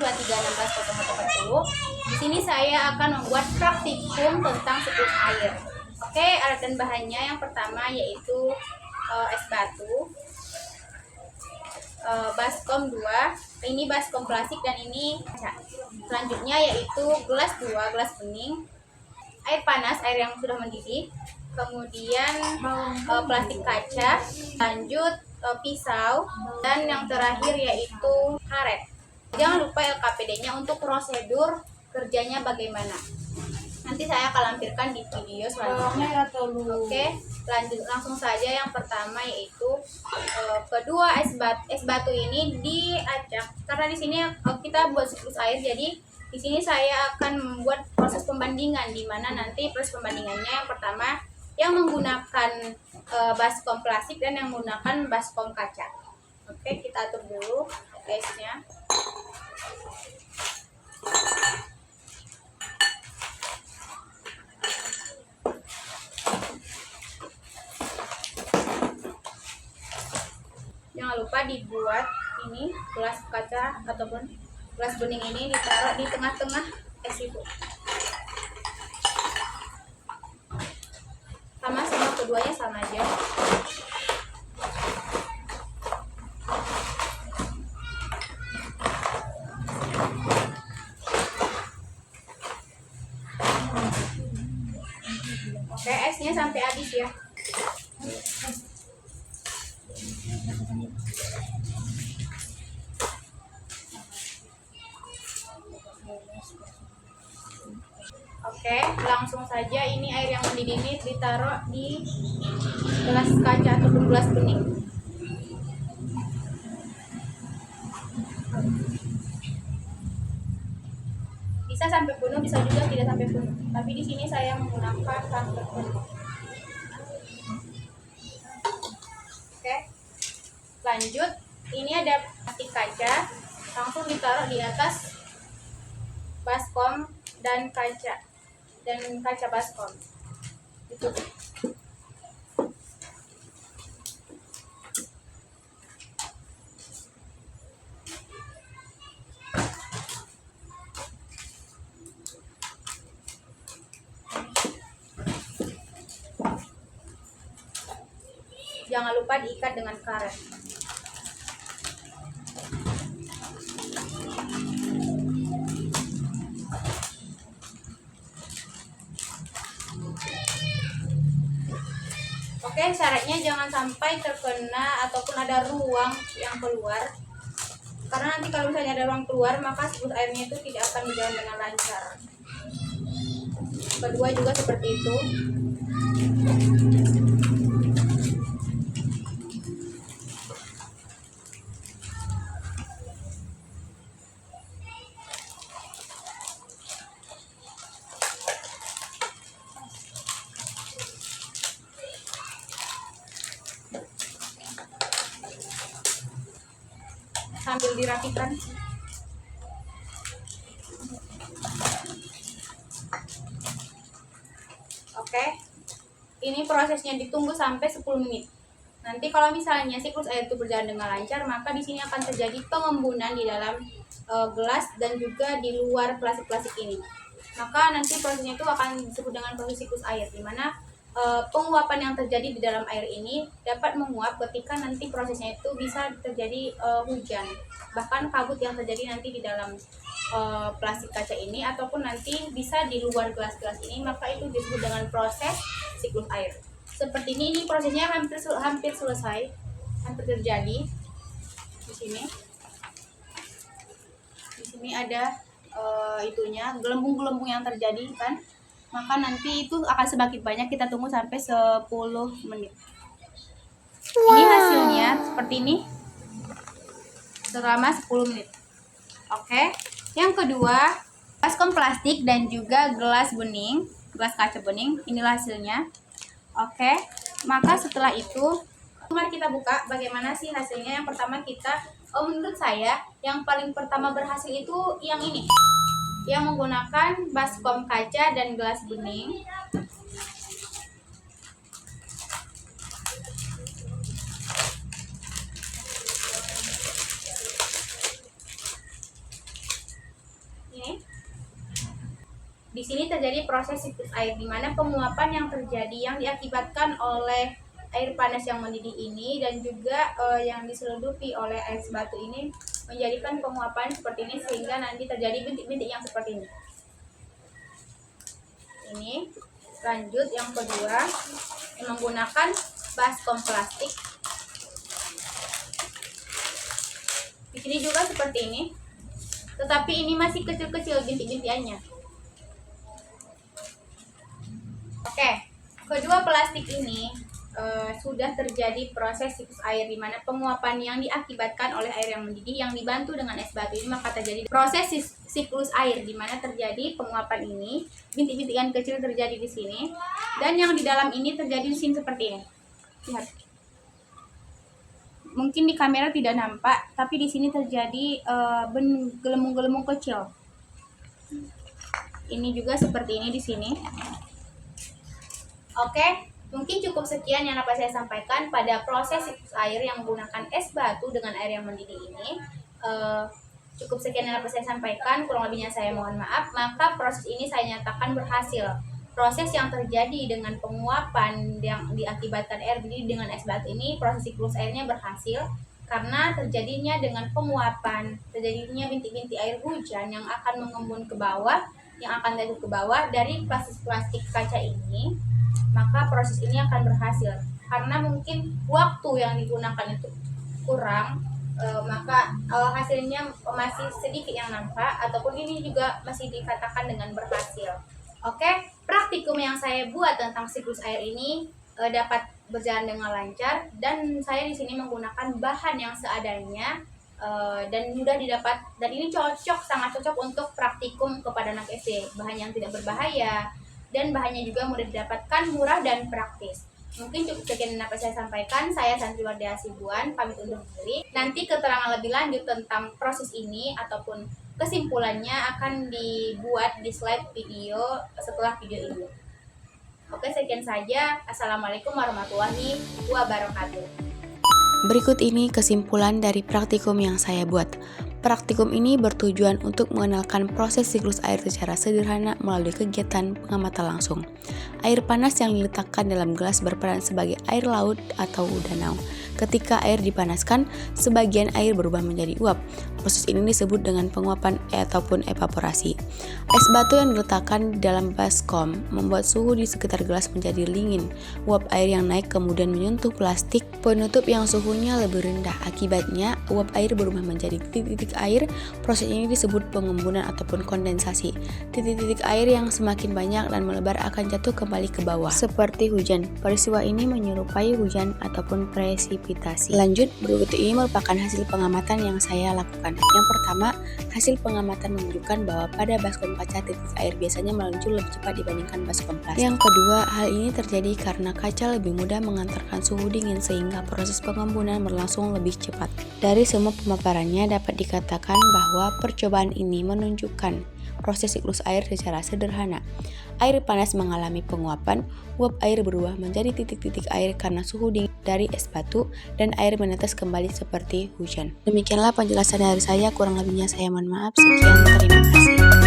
bulan 3 16 Di sini saya akan membuat praktikum tentang siklus air. Oke, alat dan bahannya yang pertama yaitu es batu, baskom 2, ini baskom plastik dan ini kaca. Selanjutnya yaitu gelas 2, gelas bening, air panas, air yang sudah mendidih, kemudian plastik kaca, lanjut pisau, dan yang terakhir yaitu karet. Jangan lupa LKPD-nya untuk prosedur kerjanya bagaimana. Nanti saya akan lampirkan di video selanjutnya. Oke, lanjut langsung saja. Yang pertama yaitu kedua es batu ini diacak karena di sini kita buat siklus air. Jadi di sini saya akan membuat proses pembandingan, di mana nanti proses pembandingannya yang pertama yang menggunakan baskom plastik dan yang menggunakan baskom kaca. Oke, kita atur dulu esnya. Jangan lupa dibuat ini gelas kaca ataupun gelas bening ini ditaruh di tengah-tengah es itu. Sama keduanya sama aja. Oke, esnya sampai habis ya. Oke, langsung saja ini air yang mendidih ini ditaruh di gelas kaca ataupun gelas bening. Bisa sampai penuh, bisa juga tidak sampai penuh. Tapi di sini saya menggunakan sampai penuh. Oke, lanjut. Ini ada plastik kaca, langsung ditaruh di atas baskom dan kaca baskom. Ditutup. Jangan lupa diikat dengan karet. Oke, syaratnya jangan sampai terkena ataupun ada ruang yang keluar. Karena nanti kalau misalnya ada ruang keluar, maka siklus airnya itu tidak akan berjalan dengan lancar. Kedua juga seperti itu. Sambil dirapikan. Oke, ini prosesnya ditunggu sampai 10 menit. Nanti kalau misalnya siklus air itu berjalan dengan lancar, maka di sini akan terjadi pengembunan di dalam gelas dan juga di luar plastik-plastik ini. Maka nanti prosesnya itu akan disebut dengan proses siklus air, di mana penguapan yang terjadi di dalam air ini dapat menguap ketika nanti prosesnya itu bisa terjadi hujan, bahkan kabut yang terjadi nanti di dalam plastik kaca ini ataupun nanti bisa di luar gelas-gelas ini, maka itu disebut dengan proses siklus air. Seperti ini prosesnya hampir selesai, hampir terjadi. Di sini ada itunya, gelembung-gelembung yang terjadi kan. Maka nanti itu akan semakin banyak, kita tunggu sampai 10 menit. Ini hasilnya seperti ini selama 10 menit. Oke, yang kedua baskom plastik dan juga gelas bening, gelas kaca bening, inilah hasilnya. Oke, maka setelah itu mari kita buka bagaimana sih hasilnya. Yang pertama menurut saya yang paling pertama berhasil itu yang ini, yang menggunakan baskom kaca dan gelas bening. Di sini terjadi proses siklus air, di mana penguapan yang terjadi yang diakibatkan oleh air panas yang mendidih ini dan juga yang diseludupi oleh air es batu ini menjadikan penguapan seperti ini, sehingga nanti terjadi bintik-bintik yang seperti ini. Ini lanjut yang kedua, menggunakan baskom plastik. Di sini juga seperti ini, tetapi ini masih kecil-kecil bintik-bintikannya. Oke, kedua plastik ini sudah terjadi proses siklus air, di mana penguapan yang diakibatkan oleh air yang mendidih yang dibantu dengan es batu ini, maka terjadi proses siklus air, di mana terjadi penguapan ini, bintik-bintikan kecil terjadi di sini, dan yang di dalam ini terjadi di sini seperti ini. Lihat, mungkin di kamera tidak nampak, tapi di sini terjadi gelembung-gelembung kecil. Ini juga seperti ini di sini. Oke, mungkin cukup sekian yang dapat saya sampaikan pada proses siklus air yang menggunakan es batu dengan air yang mendidih ini. Cukup sekian yang dapat saya sampaikan, kurang lebihnya saya mohon maaf. Maka proses ini saya nyatakan berhasil. Proses yang terjadi dengan penguapan yang diakibatkan air mendidih dengan es batu ini, proses siklus airnya berhasil karena terjadinya dengan penguapan, terjadinya bintik-bintik air hujan yang akan mengembun ke bawah, yang akan jatuh ke bawah dari plastik kaca ini. Maka proses ini akan berhasil karena mungkin waktu yang digunakan itu kurang, maka hasilnya masih sedikit yang nampak, ataupun ini juga masih dikatakan dengan berhasil. Oke, praktikum yang saya buat tentang siklus air ini dapat berjalan dengan lancar, dan saya di sini menggunakan bahan yang seadanya dan mudah didapat, dan ini sangat cocok untuk praktikum kepada anak SD. Bahan yang tidak berbahaya dan bahannya juga mudah didapatkan, murah dan praktis. Mungkin cukup sekian yang dapat saya sampaikan. Saya Santriwati Hasibuan pamit undur diri. Nanti keterangan lebih lanjut tentang proses ini ataupun kesimpulannya akan dibuat di slide video setelah video ini. Oke, sekian saja. Assalamualaikum warahmatullahi wabarakatuh. Berikut ini kesimpulan dari praktikum yang saya buat. Praktikum ini bertujuan untuk mengenalkan proses siklus air secara sederhana melalui kegiatan pengamatan langsung. Air panas yang diletakkan dalam gelas berperan sebagai air laut atau danau. Ketika air dipanaskan, sebagian air berubah menjadi uap. Proses ini disebut dengan penguapan ataupun evaporasi. Es batu yang diletakkan di dalam baskom membuat suhu di sekitar gelas menjadi dingin. Uap air yang naik kemudian menyentuh plastik penutup yang suhunya lebih rendah. Akibatnya, uap air berubah menjadi titik-titik air. Proses ini disebut pengembunan ataupun kondensasi. Titik-titik air yang semakin banyak dan melebar akan jatuh kembali ke bawah, seperti hujan. Peristiwa ini menyerupai hujan ataupun presipitasi. Lanjut, berikut ini merupakan hasil pengamatan yang saya lakukan. Yang pertama, hasil pengamatan menunjukkan bahwa pada baskom kaca titik air biasanya meluncur lebih cepat dibandingkan baskom plastik. Yang kedua, hal ini terjadi karena kaca lebih mudah mengantarkan suhu dingin sehingga proses pengembunan berlangsung lebih cepat. Dari semua pemaparannya dapat dikatakan bahwa percobaan ini menunjukkan proses siklus air secara sederhana. Air panas mengalami penguapan, uap air berubah menjadi titik-titik air karena suhu dingin dari es batu, dan air menetes kembali seperti hujan. Demikianlah penjelasan dari saya, kurang lebihnya saya mohon maaf. Sekian, terima kasih.